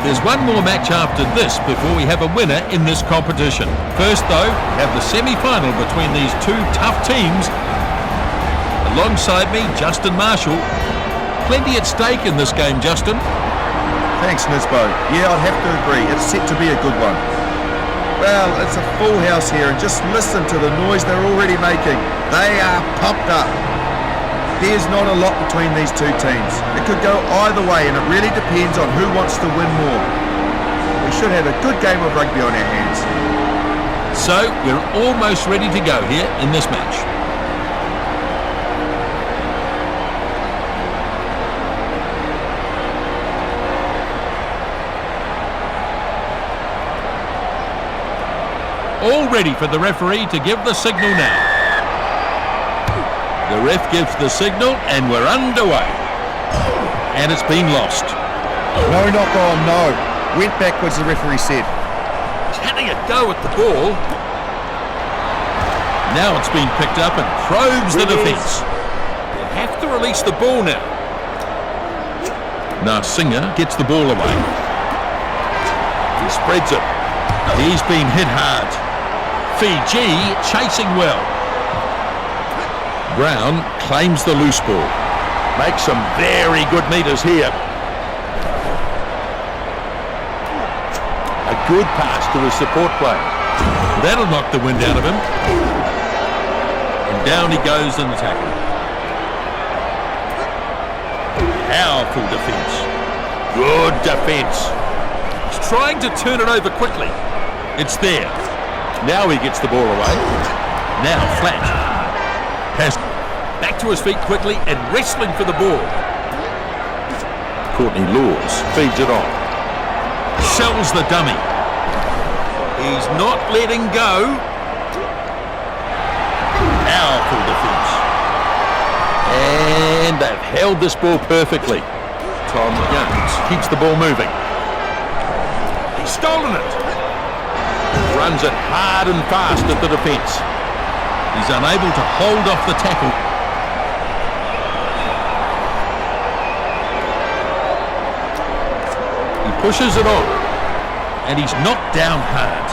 There's one more match after this before we have a winner in this competition. First, though, we have the semi-final between these two tough teams. Alongside me, Justin Marshall. Plenty at stake in this game, Justin. Thanks, Nisbo. Yeah, I'd have to agree. It's set to be a good one. Well, it's a full house here, and just listen to the noise they're already making. They are pumped up. There's not a lot between these two teams. It could go either way, and it really depends on who wants to win more. We should have a good game of rugby on our hands. So, we're almost ready to go here in this match. All ready for the referee to give the signal now. The ref gives the signal and we're underway. And it's been lost. No knock on, no. Went backwards, the referee said. He's having a go at the ball. Now it's been picked up and probes the defence. They'll have to release the ball now. Now Singer gets the ball away. He spreads it. He's been hit hard. Fidschi chasing well. Brown claims the loose ball. Makes some very good meters here. A good pass to his support player. That'll knock the wind out of him. And down he goes in the tackle. Powerful defence. Good defence. He's trying to turn it over quickly. It's there. Now he gets the ball away. Now flat. Has back to his feet quickly and wrestling for the ball. Courtney Laws feeds it on. Shells the dummy. He's not letting go. Powerful defence. And they've held this ball perfectly. Tom Youngs keeps the ball moving. He's stolen it. Runs it hard and fast at the defence. He's unable to hold off the tackle. He pushes it on. And he's knocked down hard.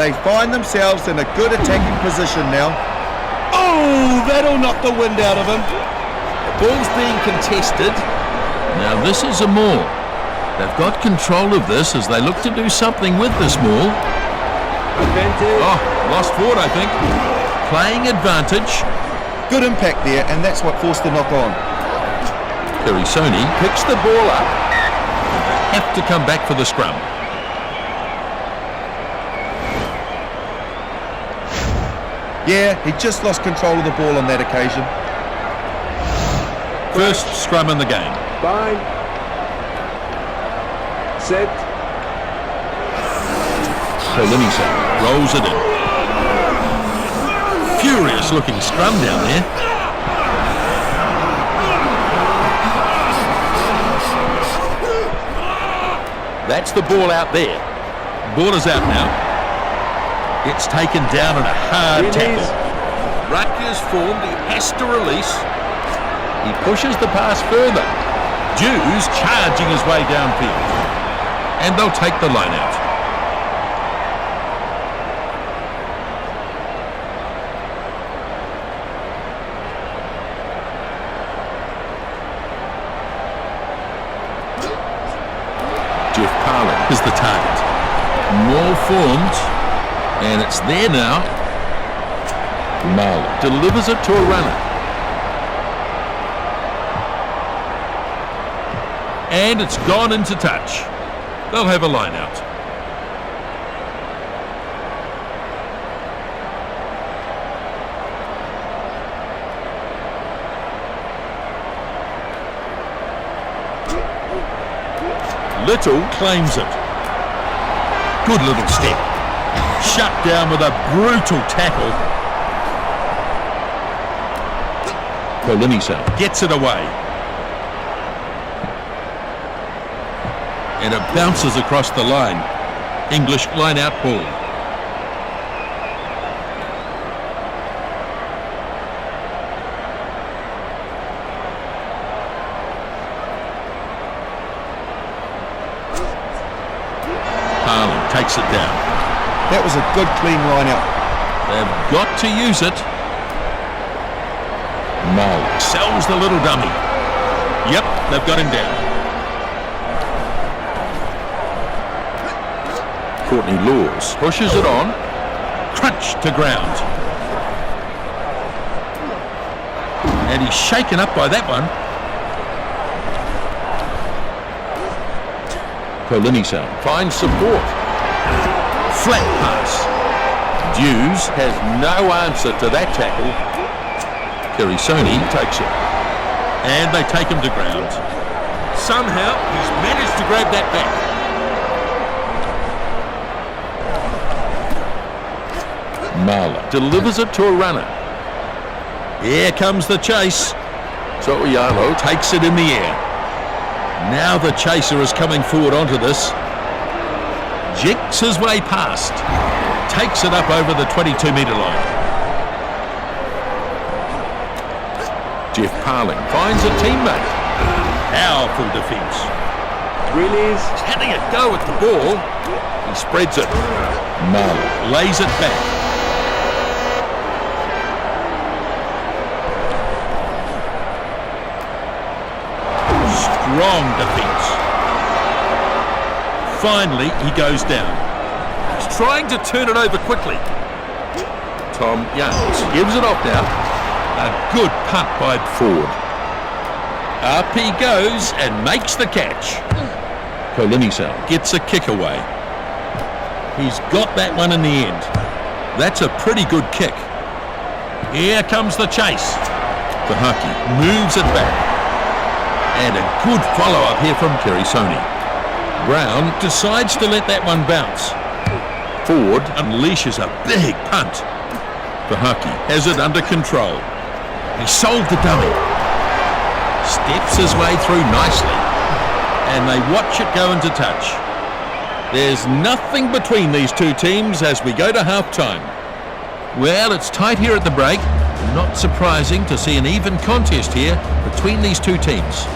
They find themselves in a good attacking position now. Oh, that'll knock the wind out of him. The ball's being contested. Now this is a maul. They've got control of this as they look to do something with this maul. Oh, lost forward, I think. Playing advantage. Good impact there, and that's what forced the knock on. Perisoni picks the ball up. They have to come back for the scrum. Yeah, he just lost control of the ball on that occasion. First scrum in the game. Fine. Set. Polinisa rolls it in. Furious looking scrum down there. That's the ball out there. Ball is out now. It's taken down in a hard tackle. Ruck is formed. He has to release. He pushes the pass further. Jews charging his way downfield. And they'll take the line out. Jeff Parlin is the target. More formed, and it's there now. Marlon delivers it to a runner. And it's gone into touch. They'll have a line out. Little claims it. Good little step. Shut down with a brutal tackle. Polinisa gets it away. And it bounces across the line. English line out ball. takes it down. That was a good, clean line out. They've got to use it. Mole sells the little dummy. Yep, they've got him down. Courtney Laws pushes it on. Crunch to ground. And he's shaken up by that one. Kolinisa finds support. Flat pass. Dews has no answer to that tackle. Kerisoni takes it. And they take him to ground. Somehow he's managed to grab that back. Marla delivers it to a runner. Here comes the chase. So'oialo takes it in the air. Now the chaser is coming forward onto this. Jinks his way past. Takes it up over the 22-metre line. Jeff Parling finds a teammate. Powerful defence. Release. He's having a go at the ball. He spreads it. Marla lays it back. Strong defence. Finally, he goes down. He's trying to turn it over quickly. Tom Youngs gives it off now. A good punt by Ford. Up he goes and makes the catch. Kolinisa gets a kick away. He's got that one in the end. That's a pretty good kick. Here comes the chase. Tahaki moves it back. And a good follow-up here from Kerisoni. Brown decides to let that one bounce. Ford unleashes a big punt. Tahaki has it under control. He sold the dummy. Steps his way through nicely. And they watch it go into touch. There's nothing between these two teams as we go to half-time. Well, it's tight here at the break. Not surprising to see an even contest here between these two teams.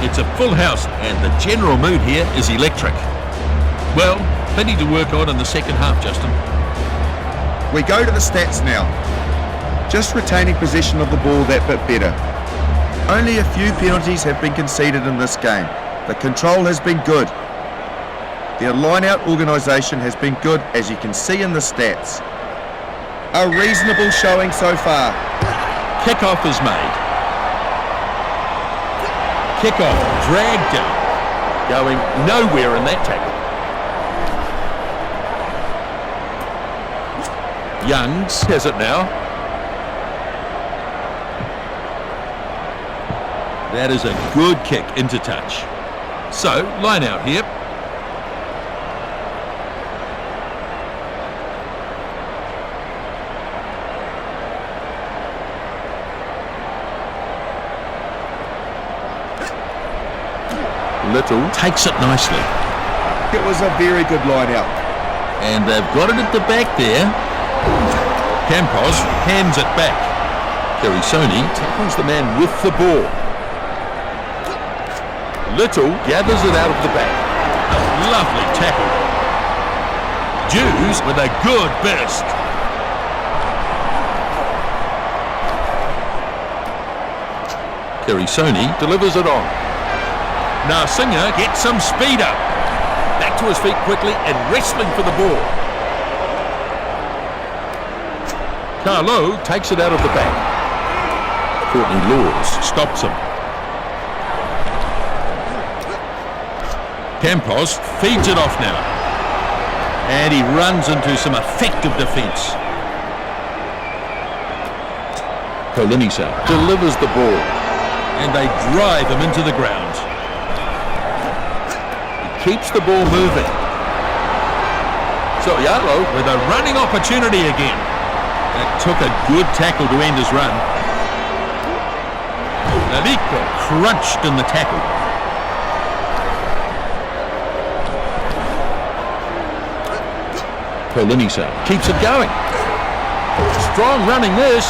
It's a full house and the general mood here is electric. Well, plenty to work on in the second half, Justin. We go to the stats now. Just retaining possession of the ball that bit better. Only a few penalties have been conceded in this game. The control has been good. Their line-out organisation has been good, as you can see in the stats. A reasonable showing so far. Kick-off is made. Kick-off dragged down. Going nowhere in that tackle. Youngs has it now. That is a good kick into touch. So, line out here. Little takes it nicely. It was a very good line out. And they've got it at the back there. Campos hands it back. Kerisoni tackles the man with the ball. Little gathers it out of the back. A lovely tackle. Dews with a good burst. Kerisoni delivers it on. Now Singer gets some speed up. Back to his feet quickly and wrestling for the ball. Carlo takes it out of the back. Courtney Laws stops him. Campos feeds it off now. And he runs into some effective defence. Kolinisa delivers the ball. And they drive him into the ground. Keeps the ball moving. So'oialo with a running opportunity again. That took a good tackle to end his run. Naliko crunched in the tackle. Kolinisa keeps it going. Strong running this.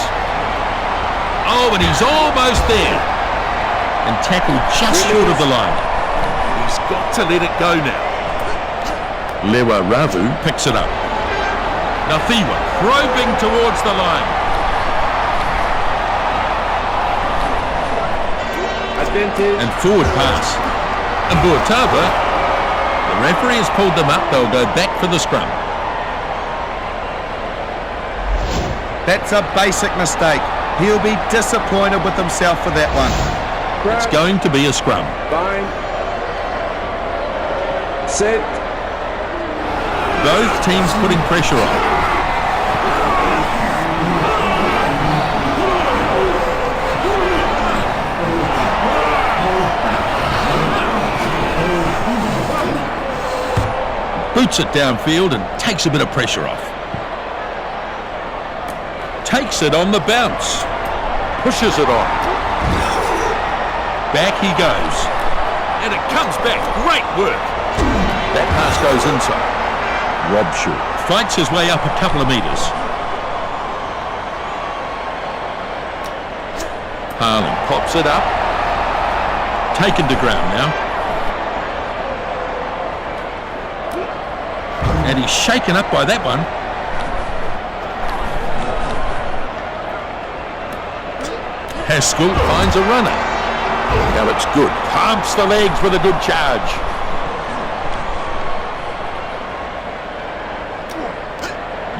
Oh, and he's almost there. And tackled just short of the line. He's got to let it go now. Lewa Ravu picks it up. Nafiwa probing towards the line. And forward pass. And Buatava, the referee has pulled them up. They'll go back for the scrum. That's a basic mistake. He'll be disappointed with himself for that one. It's going to be a scrum. Fine. Set. Both teams putting pressure on. Boots it downfield and takes a bit of pressure off. Takes it on the bounce. Pushes it on. Back he goes. And it comes back. Great work. That pass goes inside. Rob Shaw fights his way up a couple of metres. Harlan pops it up. Taken to ground now. And he's shaken up by that one. Haskell finds a runner. Now it's good. Pumps the legs with a good charge.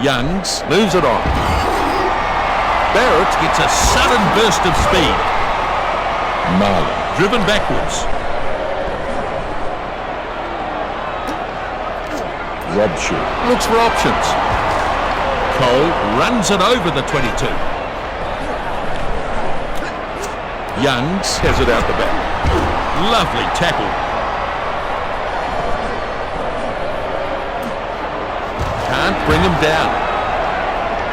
Youngs moves it on. Barrett gets a sudden burst of speed. Marlon driven backwards. Rob Shaw looks for options. Cole runs it over the 22. Youngs has it out the back. Lovely tackle. Can't bring him down.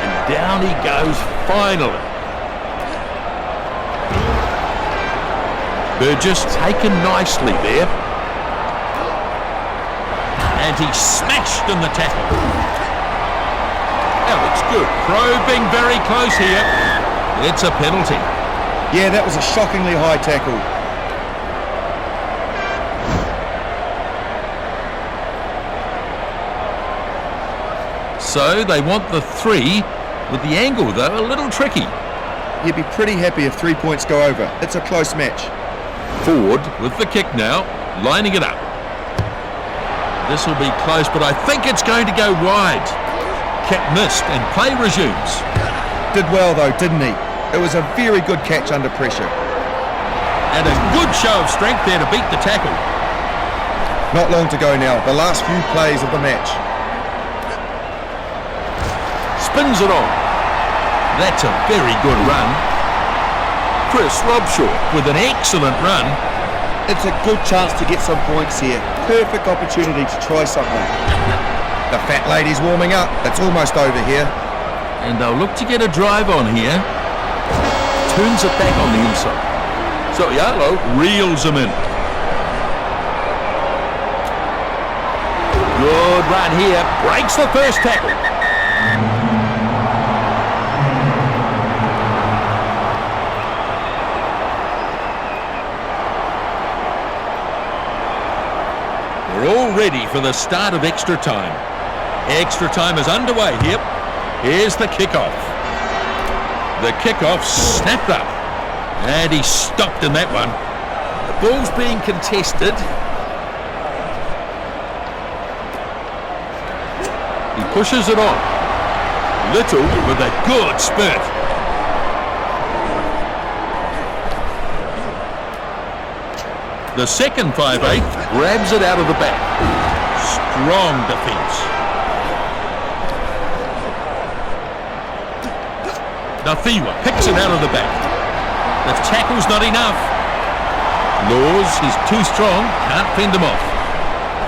And down he goes finally. Burgess taken nicely there. And he's smashed in the tackle. That looks good. Probing very close here. It's a penalty. Yeah, that was a shockingly high tackle. So they want the 3, with the angle though a little tricky. You'd be pretty happy if 3 points go over. It's a close match. Ford with the kick now, lining it up. This will be close, but I think it's going to go wide. Kick missed and play resumes. Did well though, didn't he? It was a very good catch under pressure. And a good show of strength there to beat the tackle. Not long to go now, the last few plays of the match. Spins it on. That's a very good run. Chris Robshaw with an excellent run. It's a good chance to get some points here. Perfect opportunity to try something. The fat lady's warming up. It's almost over here. And they'll look to get a drive on here. Turns it back on the inside. So Yalo reels him in. Good run here. Breaks the first tackle. We're all ready for the start of extra time. Extra time is underway here. Here's the kickoff. The kickoff snapped up. And he stopped in that one. The ball's being contested. He pushes it on. Little with a good spurt. The second 5'8" grabs it out of the back. Strong defence. Nafiwa picks it out of the back. The tackle's not enough. Laws, he's too strong, can't fend him off.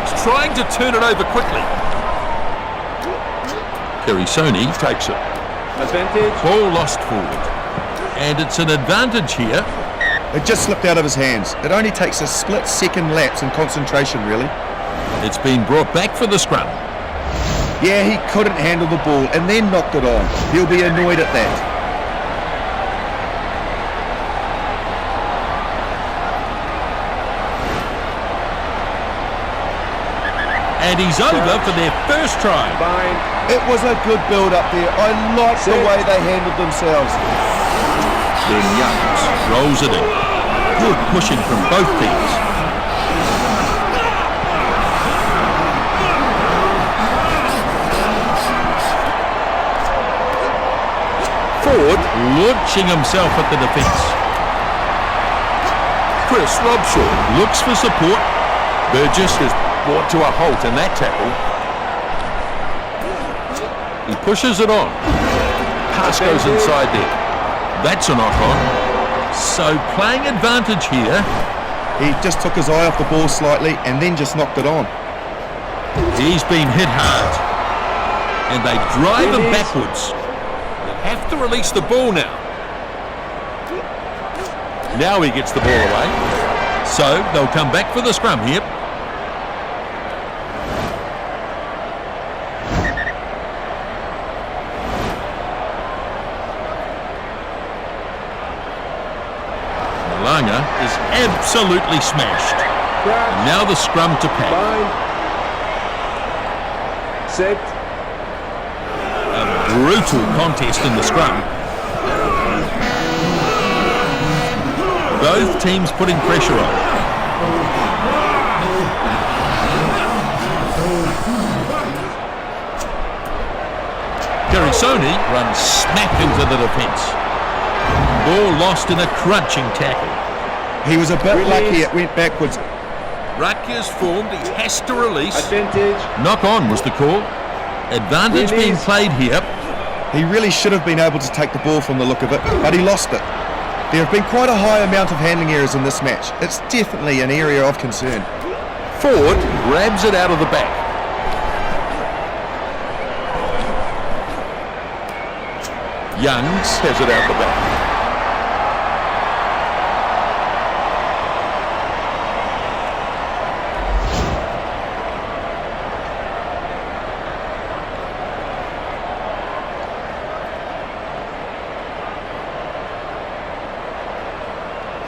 He's trying to turn it over quickly. Kerisoni takes it. Advantage. Ball lost forward. And it's an advantage here. It just slipped out of his hands. It only takes a split-second lapse in concentration, really. It's been brought back for the scrum. Yeah, he couldn't handle the ball and then knocked it on. He'll be annoyed at that. And he's over for their first try. It was a good build-up there. I liked the way they handled themselves. Then Youngs rolls it in. Good pushing from both teams. Ford launching himself at the defence. Chris Robshaw looks for support. Burgess is brought to a halt in that tackle. He pushes it on. Pass goes inside there. That's a knock-on. So playing advantage here. He just took his eye off the ball slightly and then just knocked it on. He's been hit hard. And they drive him backwards. They have to release the ball now. Now he gets the ball away. So they'll come back for the scrum here. Malanga is absolutely smashed. And now the scrum to pack. Set. A brutal contest in the scrum. Both teams putting pressure on. Karisoni runs smack into the defence. Ball lost in a crunching tackle. He was a bit lucky it went backwards. Rutgers formed, he has to release. Advantage. Knock on was the call. Advantage being played here. He really should have been able to take the ball from the look of it, but he lost it. There have been quite a high amount of handling errors in this match. It's definitely an area of concern. Ford grabs it out of the back. Youngs has it out the back.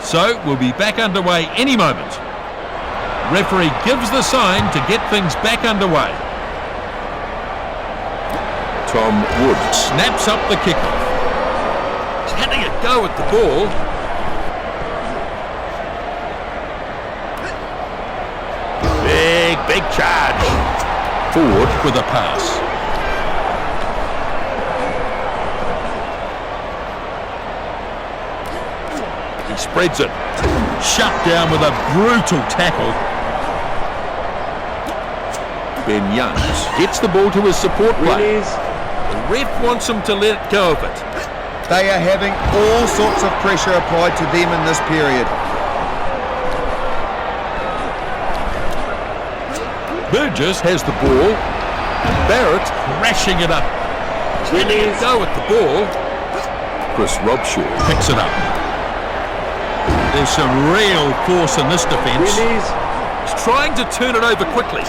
So we'll be back underway any moment. Referee gives the sign to get things back underway. Tom Wood snaps up the kickoff. He's having a go at the ball. Big charge. Ford with a pass. He spreads it. Shut down with a brutal tackle. Ben Youngs gets the ball to his support player. The ref wants him to let go of it. They are having all sorts of pressure applied to them in this period. Burgess has the ball. Barrett crashing it up. Letting it go at the ball. Chris Robshaw picks it up. There's some real force in this defence. He's trying to turn it over quickly.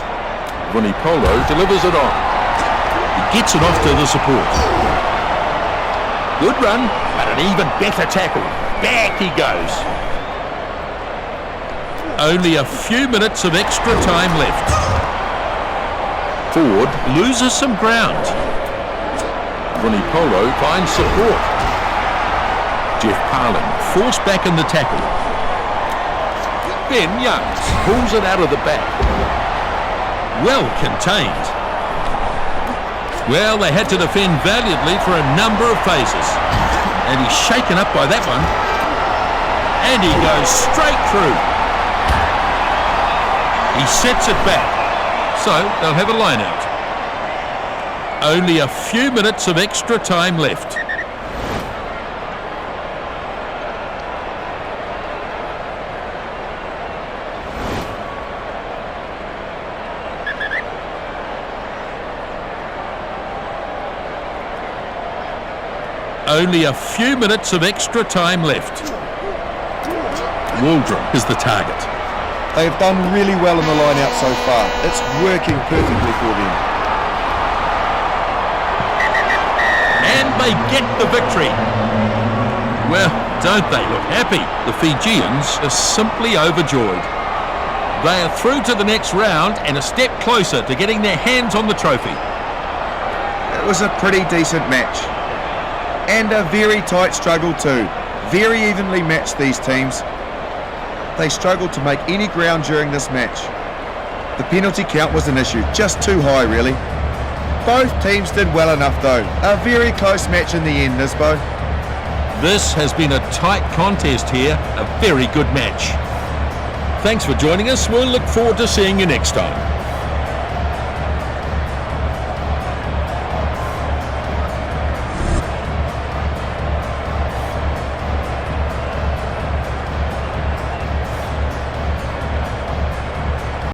Ronnie Polo delivers it on. He gets it off to the support. Good run, but an even better tackle. Back he goes. Only a few minutes of extra time left. Ford loses some ground. Ronnie Polo finds support. Jeff Parlin forced back in the tackle. Ben Youngs pulls it out of the back. Well contained. Well, they had to defend valiantly for a number of phases. And he's shaken up by that one. And he goes straight through. He sets it back. So they'll have a line out. Only a few minutes of extra time left. Only a few minutes of extra time left. Waldron is the target. They've done really well in the line-out so far. It's working perfectly for them. And they get the victory. Well, don't they look happy? The Fijians are simply overjoyed. They are through to the next round and a step closer to getting their hands on the trophy. It was a pretty decent match. And a very tight struggle too. Very evenly matched, these teams. They struggled to make any ground during this match. The penalty count was an issue, just too high really. Both teams did well enough though. A very close match in the end, Nisbo. This has been a tight contest here, a very good match. Thanks for joining us. We'll look forward to seeing you next time.